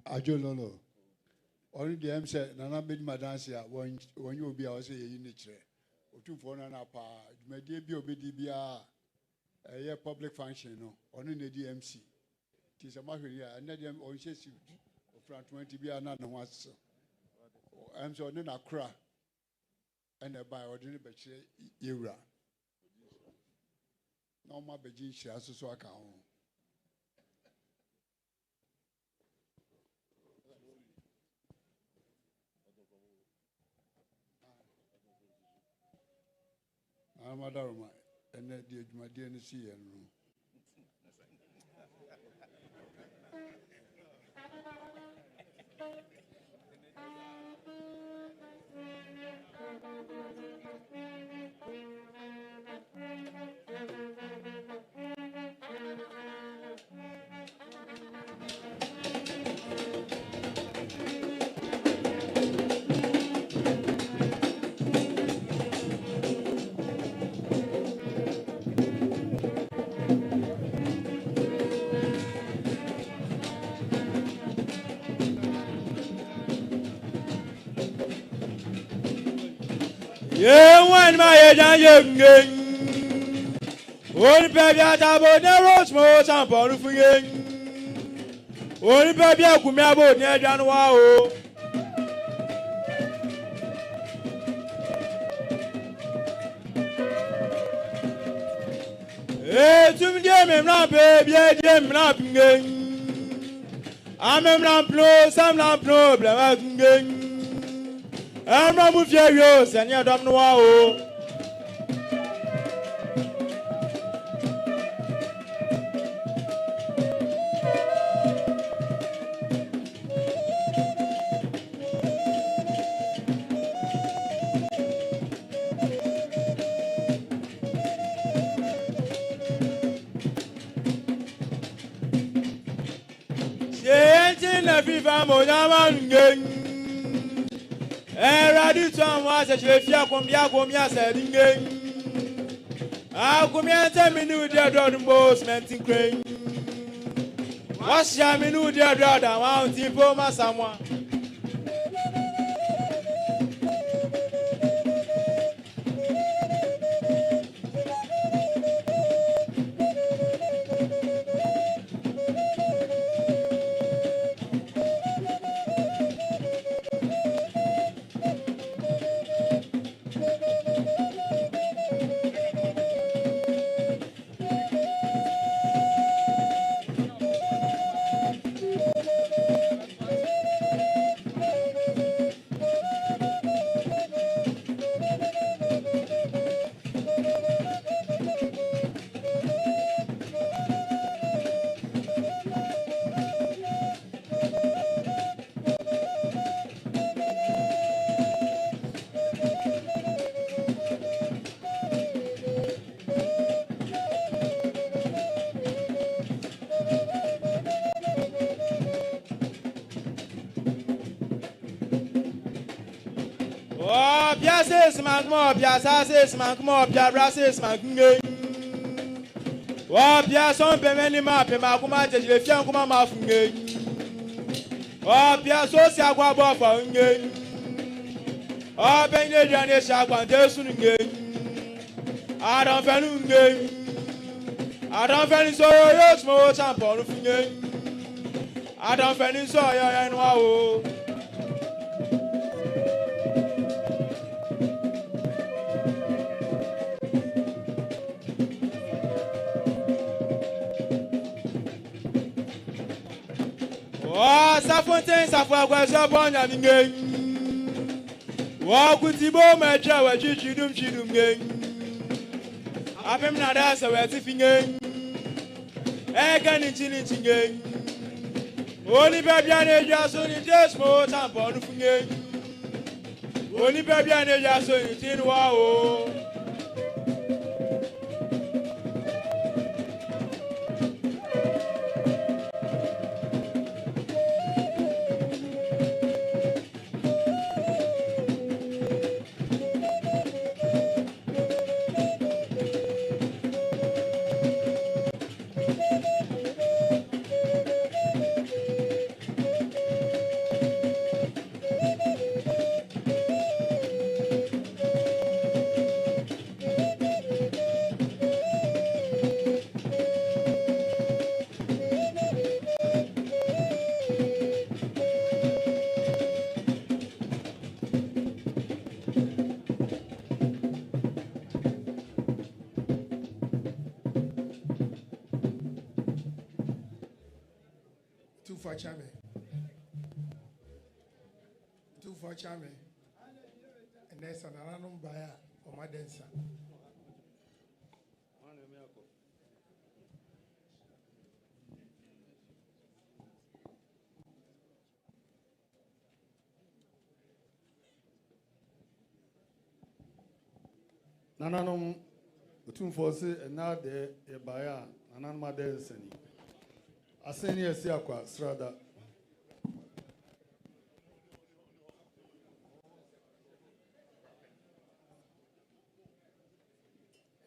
Ajo Lolo. Only the M said, Nana made my dance here when you will be our say in nature. Otumfuo na pa, my dear BOBDBA, a public function, no, only the DMC. Tis a matter here, and let them on chase you. Front 20 be another one. I'm so then a cra and a buy ordinary betcha era. No more Beijing shares so I can. I'm a Dharma, and that did my DNC and When my young only baby at about narrow small sample of only baby I could be about near January. To me, I'm not baby, I'm not I'm not close, I'm not problem. I'm not with you, Seigneur Domnoao. Was a fear from Yagomia said, I come here 10 minutes, dear daughter, boss, menting crane. What's your minute, dear daughter? I want to inform someone. Piaces, Magmo, Piaces, Magmo, Piabraces, Magno. Oh, Piason, Pemeni Map, Maguma, the Fiancuma Mafung. Oh, Piasos, Yaguabo for Ungen. Oh, Benedian is Yaguantesun. I don't feel I don't feel so your small sample of I don't feel so and wow. Oh, Safontaine, Safa, born and again. Walk with the bomb, my child, Chidum gang. I'm not as a wet finger. Egg and chin gang. Only baby and just only just more time for the finger. Only baby and just only tin wow. Otumfuo Chame. Otumfuo Chame. And there's an anonymous buyer or my dancer. Nananum Otumfuo se na de e baya nananum adensani. Aseni esi akwa strada.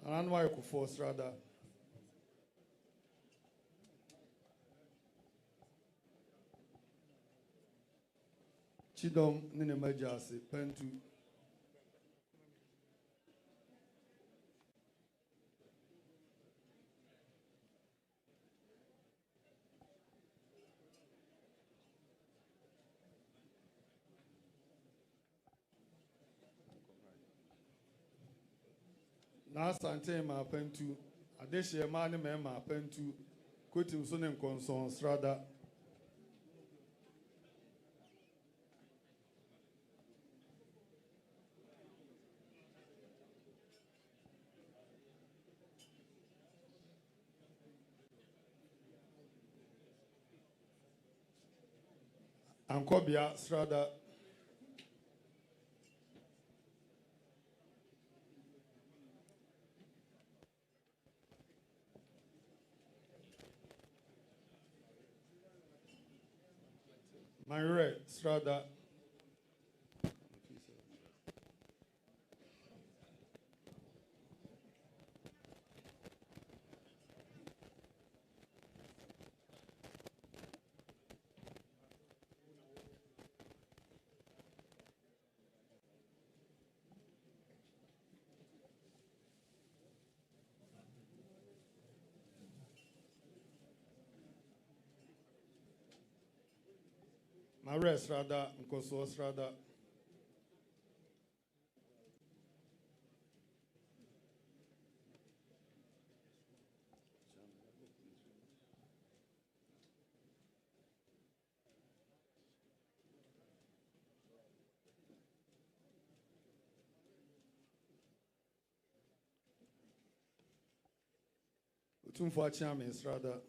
Nananum ayekufo strada. Chidom nine majasi pentu. Na Asanteman pentu adehye ma ne mema pentu kotim so ne nkonson strada. Ankobia strada. Myre strada. Myre strada nkoso strada. Otumfuo Chame strada.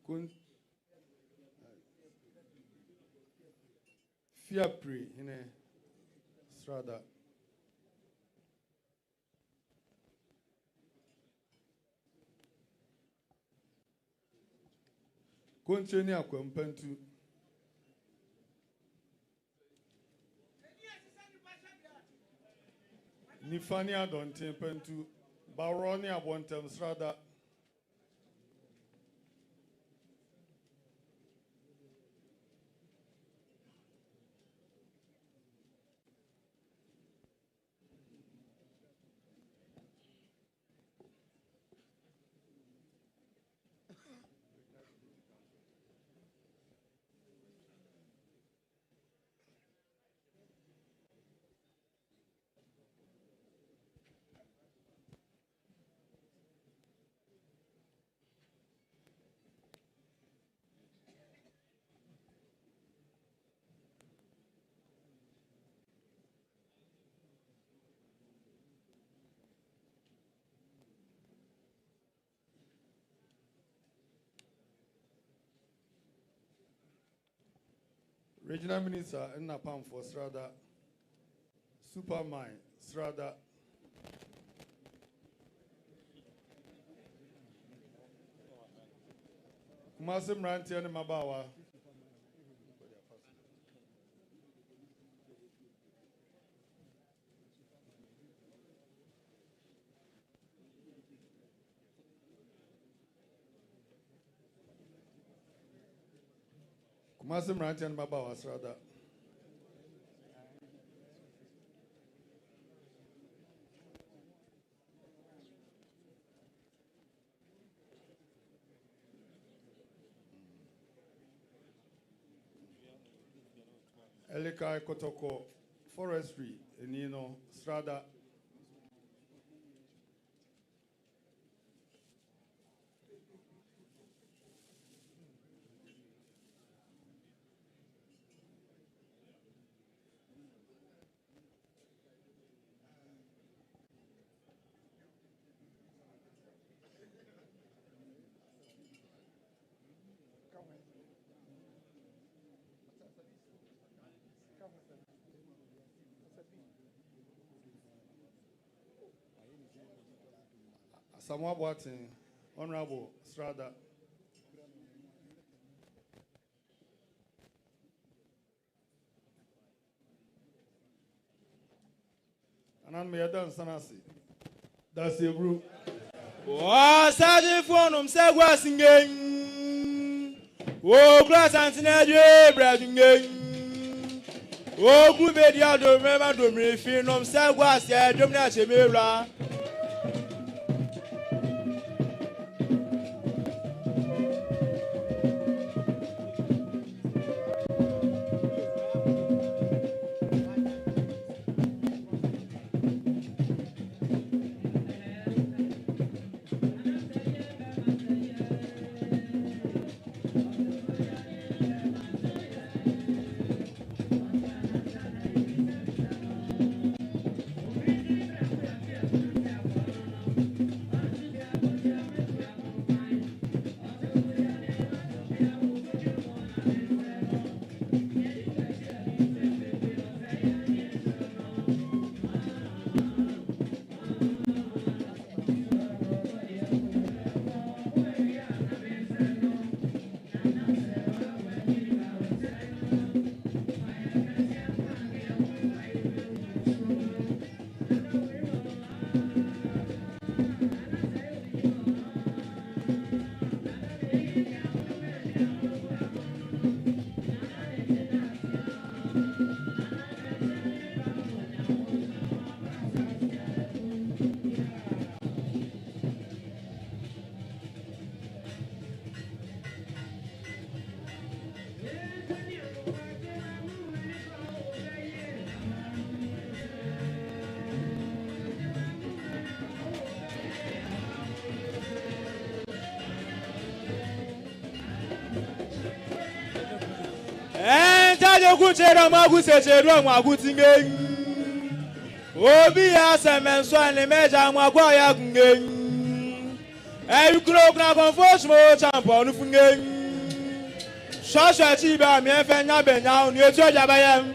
Kun Fiapri hine strada. Koncheni akwempentu. Nifani adonten pentu. Baroni abontem strada. Regional Minister Nnapam for Strada. Supermine Strada. Kumasi Mranti and Mabawa. Kumasi Mranti and Mabawa Strada. Elika Kotoko Forestry, Nino Strada. Samuel Boatin, Honorable Strada. And I'm here done Sanasi. That's your group. Sergeant Fonum Sagwa singing. Class Anthony Brading. Group Edia do remember to me, Finum Sagwa, said Domina Chemera. Kuchera magusecherwa mwagutinge Obi Asanteman so ne meja mwagwa ya kunge Kuro kuna confos mo champion funge Shasha chiba mi enfenya benya oni etu ajabayem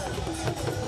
Amen.